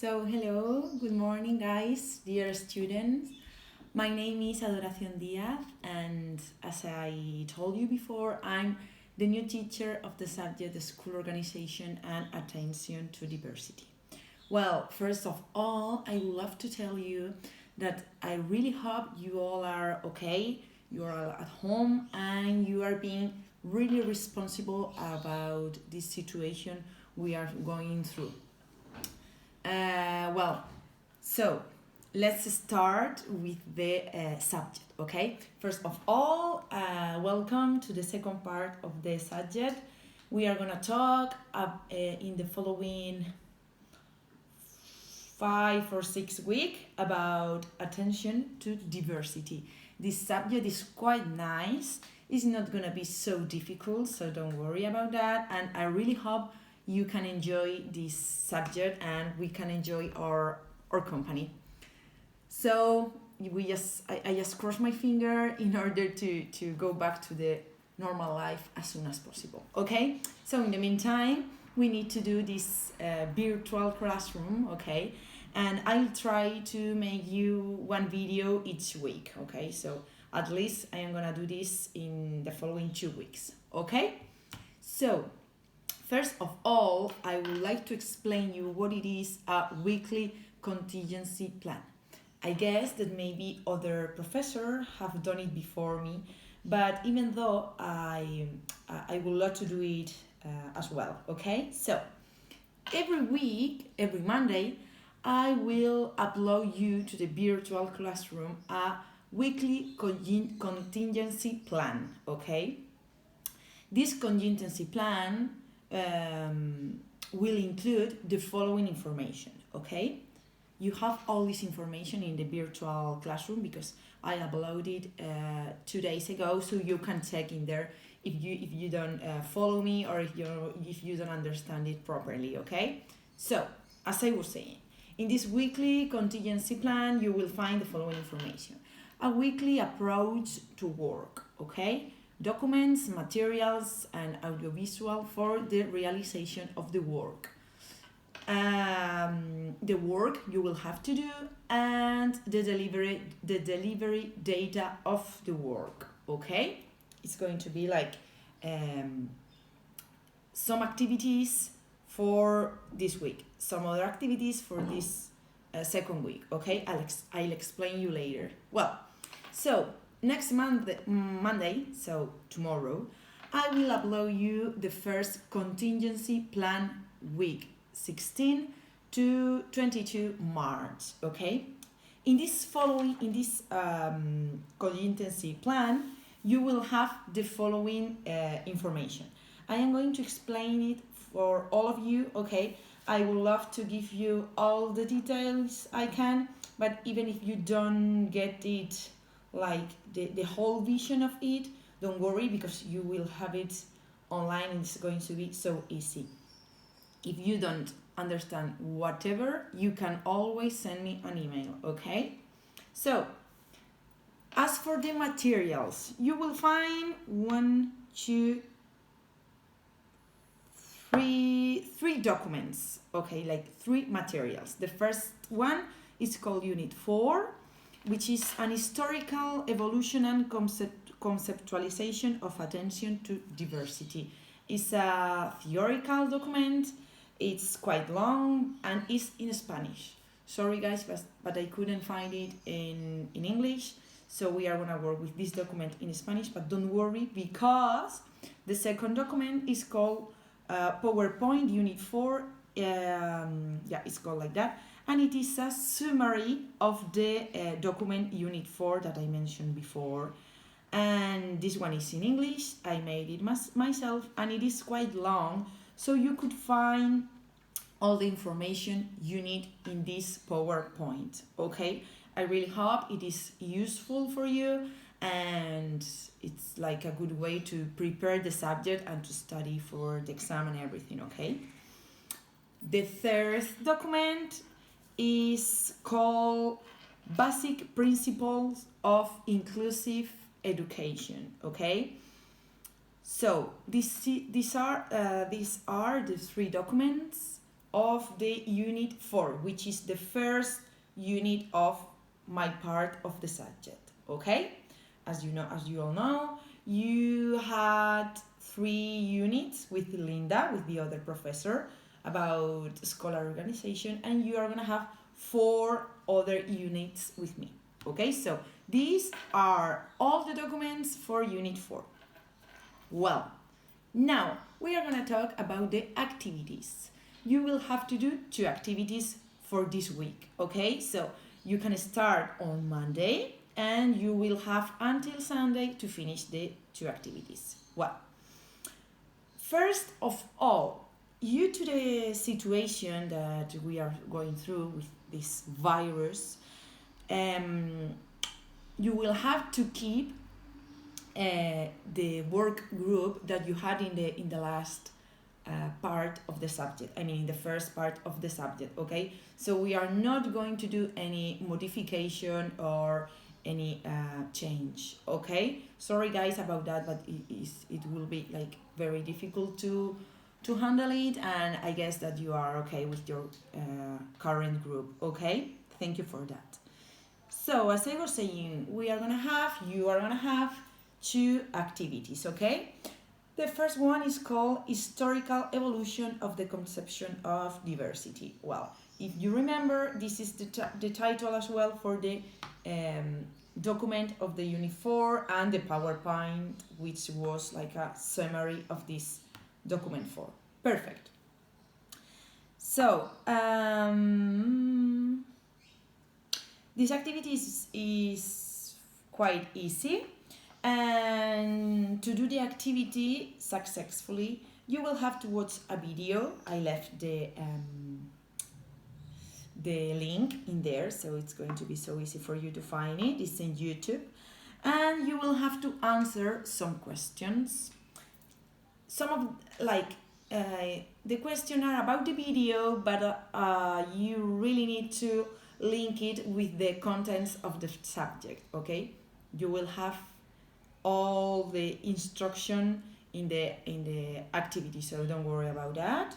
Hello, good morning, guys, dear students. My name is Adoración Díaz, and as I told you before, I'm the new teacher of the subject School Organization and Attention to Diversity. Well, first of all, I would love to tell you that I really hope you all are okay, you are at home, and you are being really responsible about this situation we are going through. So let's start with the subject, okay? First of all, welcome to the second part of the subject. We are gonna talk in the following 5 or 6 weeks about attention to diversity. This subject is quite nice. It's not gonna be so difficult, so don't worry about that. And I really hope you can enjoy this subject and we can enjoy our company. So I just cross my finger in order to go back to the normal life as soon as possible. Okay? So in the meantime, we need to do this virtual classroom, okay? And I'll try to make you one video each week, okay? So at least I am gonna do this in the following 2 weeks, okay? So first of all, I would like to explain you what it is a weekly contingency plan. I guess that maybe other professors have done it before me, but even though I would love to do it as well, okay? So every week, every Monday, I will upload you to the virtual classroom a weekly contingency plan, okay? This contingency plan will include the following information, okay? You have all this information in the virtual classroom because I uploaded 2 days ago, so you can check in there if you don't follow me or if you don't understand it properly, okay? So, as I was saying, in this weekly contingency plan, you will find the following information. A weekly approach to work, okay? Documents, materials, and audiovisual for the realization of the work. The work you will have to do and the delivery data of the work, okay? It's going to be like some activities for this week, some other activities for this second week, okay? I'll explain you later. Well, so next Monday, so tomorrow, I will upload you the first contingency plan week, 16 to 22 March, okay? In this contingency plan, you will have the following information. I am going to explain it for all of you, okay? I would love to give you all the details I can, but even if you don't get it, like the whole vision of it, don't worry because you will have it online and it's going to be so easy. If you don't understand whatever, you can always send me an email, okay? So, as for the materials, you will find three documents, okay, like 3 materials. The first one is called Unit 4, which is an historical evolution and conceptualization of attention to diversity. It's a theoretical document. It's quite long and it's in Spanish. Sorry guys, but I couldn't find it in English, so we are gonna work with this document in Spanish, but don't worry because the second document is called PowerPoint Unit 4, it's called like that, and it is a summary of the document Unit 4 that I mentioned before. And this one is in English, I made it myself, and it is quite long, so you could find all the information you need in this PowerPoint, okay? I really hope it is useful for you and it's like a good way to prepare the subject and to study for the exam and everything, okay? The third document is called Basic Principles of Inclusive Education, okay? So these are the 3 documents of the unit 4, which is the first unit of my part of the subject. Okay, as you all know, you had 3 units with Linda, with the other professor, about escolar organization, and you are gonna have 4 other units with me. Okay, so these are all the documents for unit 4. Well, now we are gonna talk about the activities. You will have to do 2 activities for this week. Okay, so you can start on Monday and you will have until Sunday to finish the 2 activities. Well, first of all, due to the situation that we are going through with this virus, you will have to keep the work group that you had in the last part of the subject. I mean, in the first part of the subject. Okay, so we are not going to do any modification or any change. Okay, sorry guys about that, but it will be like very difficult to handle it, and I guess that you are okay with your current group. Okay, thank you for that. So as I was saying, you are gonna have 2 activities. Okay, the first one is called historical evolution of the conception of diversity. Well, if you remember, this is the title as well for the document of the unit 4 and the PowerPoint, which was like a summary of this document 4. Perfect. So this activity is quite easy, and to do the activity successfully you will have to watch a video. I left the link in there, so it's going to be so easy for you to find it. It's in YouTube, and you will have to answer some questions. Some of the questions are about the video, but you really need to link it with the contents of the subject. Okay, you will have all the instruction in the activity, so don't worry about that.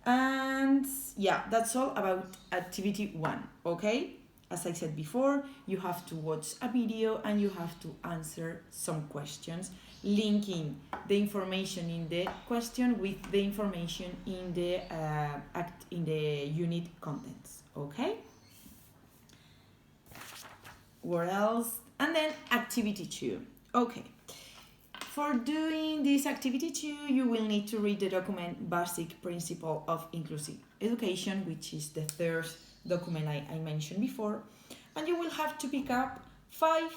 And yeah, that's all about activity 1. Okay, as I said before, you have to watch a video and you have to answer some questions, linking the information in the question with the information in the unit contents. Okay, what else? And then activity 2. Okay, for doing this activity 2, you will need to read the document Basic Principle of Inclusive Education, which is the 3rd document I mentioned before, and you will have to pick up 5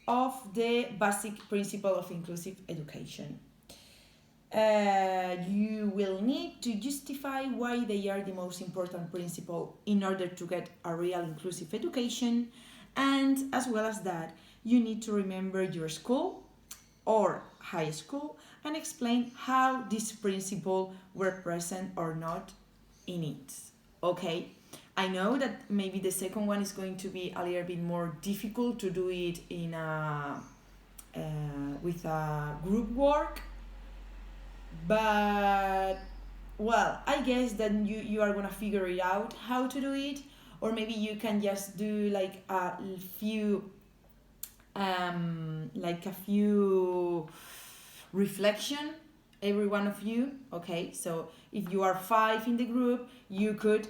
of the basic principle of inclusive education. You will need to justify why they are the most important principle in order to get a real inclusive education, and as well as that, you need to remember your school or high school and explain how this principle were present or not in it. Okay, I know that maybe the second one is going to be a little bit more difficult to do it in with a group work, but well, I guess that you are gonna figure it out how to do it, or maybe you can just do like a few reflection, every one of you. Okay, so if you are 5 in the group, you could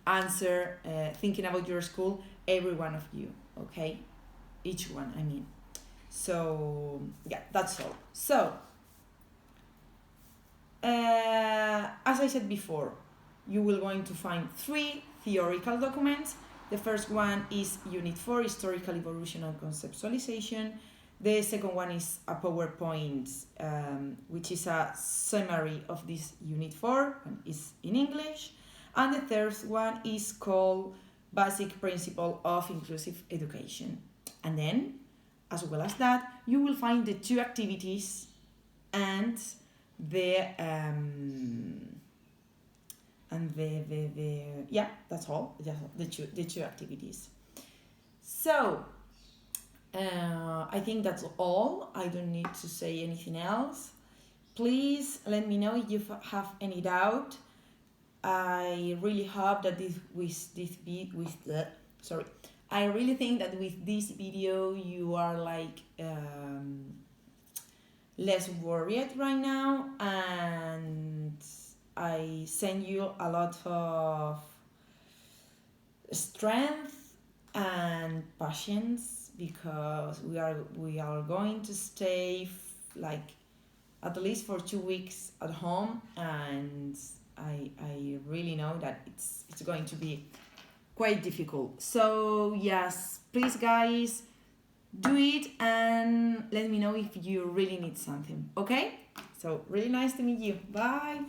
answer thinking about your school, every one of you. Okay, each one, I mean. So yeah, that's all. So as I said before, you will going to find 3 theoretical documents. The first one is Unit 4, Historical Evolution and Conceptualization. The second one is a PowerPoint, which is a summary of this Unit 4, and is in English. And the third one is called Basic Principle of Inclusive Education. And then, as well as that, you will find the 2 activities and yeah, that's all. Just the two activities. So I think that's all. I don't need to say anything else. Please let me know if you have any doubt. I really hope that I really think that with this video you are like less worried right now, and I send you a lot of strength and patience, because we are going to stay like at least for 2 weeks at home, and I really know that it's going to be quite difficult. So yes, please guys, do it and let me know if you really need something. Okay? So really nice to meet you. Bye.